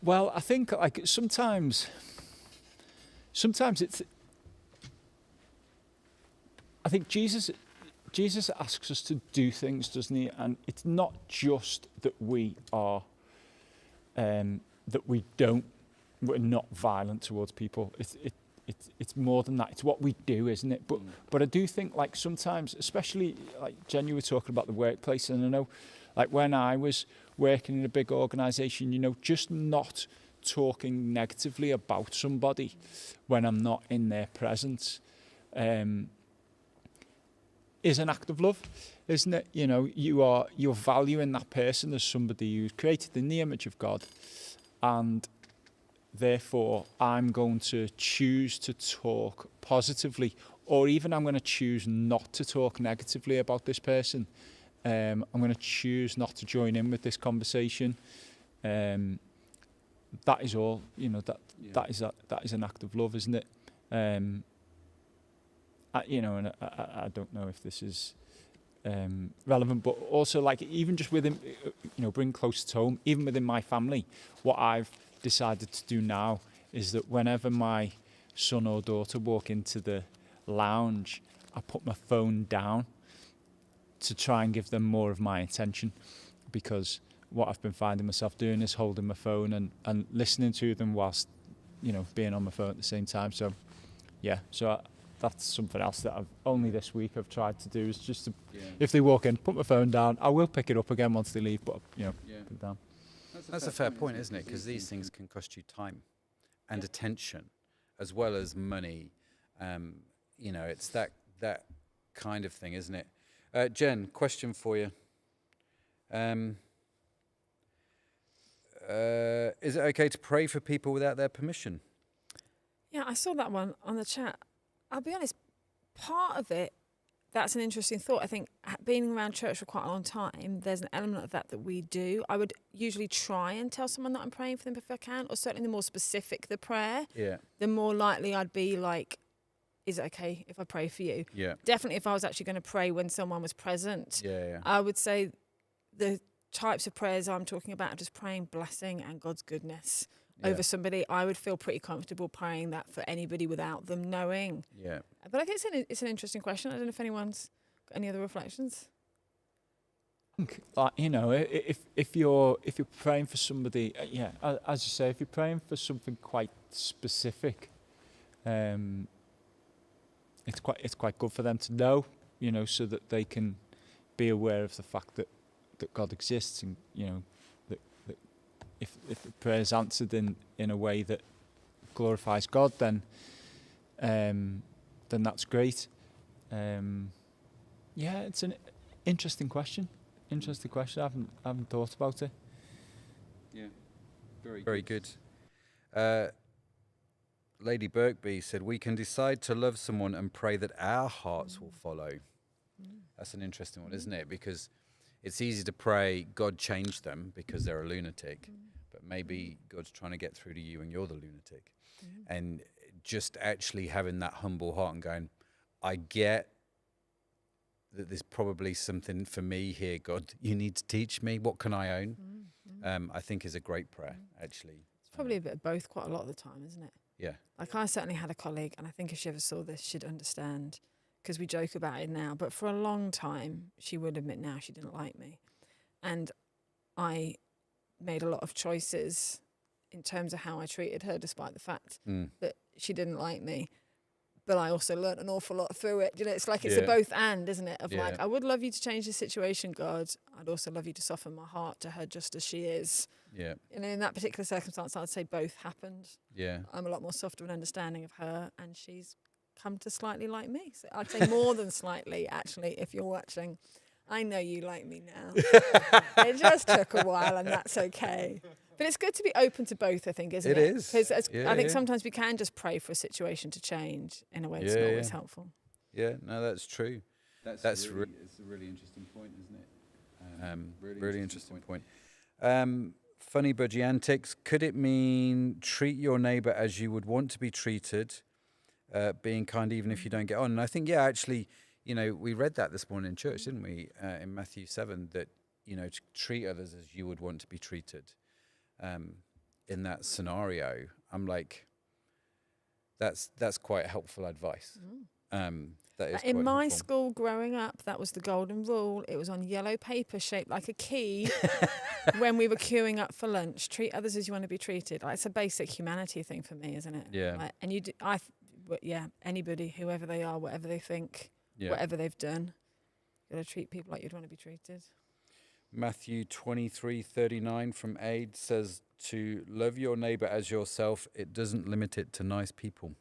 Well, I think like sometimes it's... I think Jesus asks us to do things, doesn't he? And it's not just that we are we're not violent towards people. It's more than that. It's what we do, isn't it? But I do think, like, sometimes, especially like Jen, you were talking about the workplace, and I know, like, when I was working in a big organisation, you know, just not talking negatively about somebody when I'm not in their presence is an act of love, isn't it? You know, you're valuing that person as somebody who's created in the image of God, and therefore I'm going to choose to talk positively, or even I'm going to choose not to talk negatively about this person. I'm going to choose not to join in with this conversation. That is all, you know. That is an act of love, isn't it? You know, and I don't know if this is relevant, but also, like, even just within, you know, bring close to home, even within my family, what I've decided to do now is that whenever my son or daughter walk into the lounge, I put my phone down to try and give them more of my attention, because what I've been finding myself doing is holding my phone and listening to them whilst, you know, being on my phone at the same time. So yeah, that's something else that only this week I've tried to do, is just to, if they walk in, put my phone down. I will pick it up again once they leave, but, you know, put it down. That's a fair point, isn't it? Because these things can cost you time. and attention, as well as money. You know, it's that kind of thing, isn't it? Jen, question for you. Is it okay to pray for people without their permission? Yeah, I saw that one on the chat. I'll be honest, part of it, that's an interesting thought. I think being around church for quite a long time, there's an element of that we do. I would usually try and tell someone that I'm praying for them if I can, or certainly the more specific the prayer, the more likely I'd be like, is it okay if I pray for you? Yeah. Definitely if I was actually going to pray when someone was present, Yeah. I would say the types of prayers I'm talking about are just praying blessing and God's goodness over somebody. I would feel pretty comfortable praying that for anybody without them knowing. Yeah. But I think it's an interesting question. I don't know if anyone's got any other reflections. You know, if you're praying for somebody, as you say, if you're praying for something quite specific, it's quite good for them to know, you know, so that they can be aware of the fact that God exists, and you know that if the prayer is answered in a way that glorifies God, then that's great. It's an interesting question. I haven't thought about it. Yeah, very good. Lady Birkby said, we can decide to love someone and pray that our hearts will follow. That's an interesting one, isn't it? Because it's easy to pray, God change them because they're a lunatic, but maybe God's trying to get through to you and you're the lunatic. And just actually having that humble heart and going, I get that there's probably something for me here, God, you need to teach me. What can I own? I think is a great prayer, actually. It's probably a bit of both quite a lot of the time, isn't it? Yeah. Like I certainly had a colleague, and I think if she ever saw this, she'd understand, because we joke about it now, but for a long time, she would admit now she didn't like me. And I made a lot of choices in terms of how I treated her, despite the fact that she didn't like me. But I also learnt an awful lot through it. You know, it's like it's a both and, isn't it? Of like, I would love you to change the situation, God. I'd also love you to soften my heart to her just as she is. Yeah. And in that particular circumstance, I'd say both happened. Yeah. I'm a lot more softer and understanding of her, and she's come to slightly like me. So I'd say more than slightly, actually, if you're watching. I know you like me now. It just took a while, and that's okay. But it's good to be open to both, I think, isn't it? It is. Because I think sometimes we can just pray for a situation to change in a way that's not always helpful. Yeah, no, that's true. It's a really interesting point, isn't it? Really interesting point. Funny budgie antics. Could it mean treat your neighbour as you would want to be treated, being kind even if you don't get on? And I think, actually, you know, we read that this morning in church, didn't we? In Matthew 7, that, you know, to treat others as you would want to be treated. In that scenario, I'm like, that's quite helpful advice. That is in quite my helpful. school growing up, that was the golden rule. It was on yellow paper shaped like a key when we were queuing up for lunch. Treat others as you want to be treated. Like, it's a basic humanity thing for me, isn't it? Yeah. Like, and anybody, whoever they are, whatever they think, whatever they've done, you got to treat people like you'd want to be treated. Matthew 23:39 from Aid says to love your neighbour as yourself. It doesn't limit it to nice people.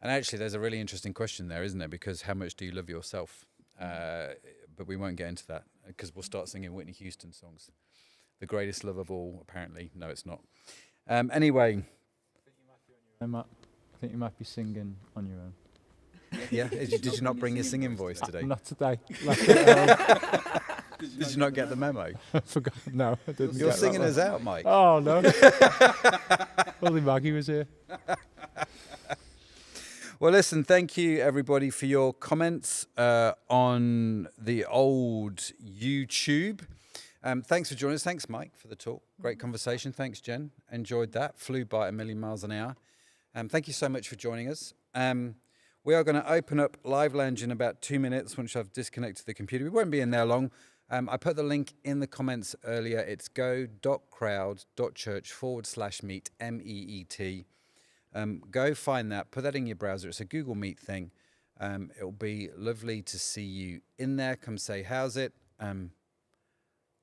And actually, there's a really interesting question there, isn't there? Because how much do you love yourself? But we won't get into that because we'll start singing Whitney Houston songs. The greatest love of all, apparently. No, it's not. Anyway. I think you might be singing on your own. Yeah, did you not bring your singing voice today? Not today. Did you not get the memo? I forgot. No, I didn't. You're singing us out, Mike. Oh, no. Only Maggie was here. Well, listen, thank you, everybody, for your comments on the old YouTube. Thanks for joining us. Thanks, Mike, for the talk. Great conversation. Thanks, Jen. Enjoyed that. Flew by 1,000,000 miles an hour. Thank you so much for joining us. We are going to open up Live Lounge in about 2 minutes once I've disconnected the computer. We won't be in there long. I put the link in the comments earlier. It's go.crowd.church/meet, MEET. Go find that. Put that in your browser. It's a Google Meet thing. It'll be lovely to see you in there. Come say, how's it?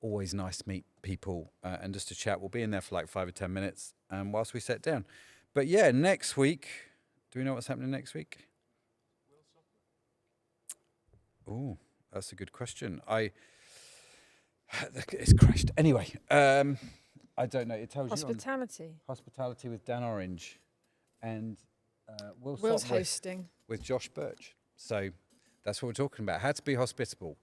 always nice to meet people and just to chat. We'll be in there for like 5 or 10 minutes whilst we sit down. But yeah, next week, do we know what's happening next week? Oh, that's a good question. It's crashed. Anyway, I don't know. It tells you Hospitality. hospitality with Dan Orange and Will's hosting. with Josh Birch. So that's what we're talking about. How to be hospitable.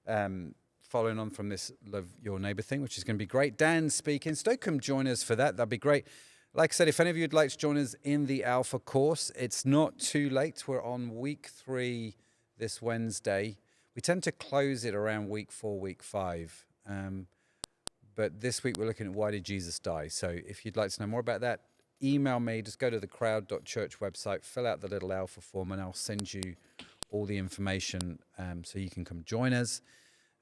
Following on from this Love Your Neighbour thing, which is going to be great. Dan's speaking. So come join us for that. That'd be great. Like I said, if any of you would like to join us in the Alpha course, it's not too late. We're on week 3 this Wednesday. We tend to close it around week 4, week 5. But this week we're looking at why did Jesus die? So if you'd like to know more about that, email me. Just go to the crowd.church website, fill out the little Alpha form, and I'll send you all the information so you can come join us.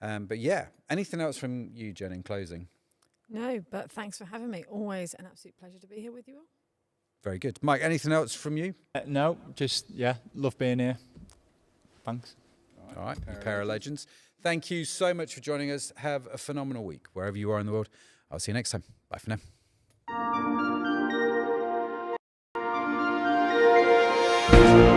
But yeah, anything else from you, Jen, in closing? No, but thanks for having me. Always an absolute pleasure to be here with you all. Very good. Mike, anything else from you? No, just, love being here. Thanks. All right, Pair of Legends. Thank you so much for joining us. Have a phenomenal week wherever you are in the world. I'll see you next time. Bye for now.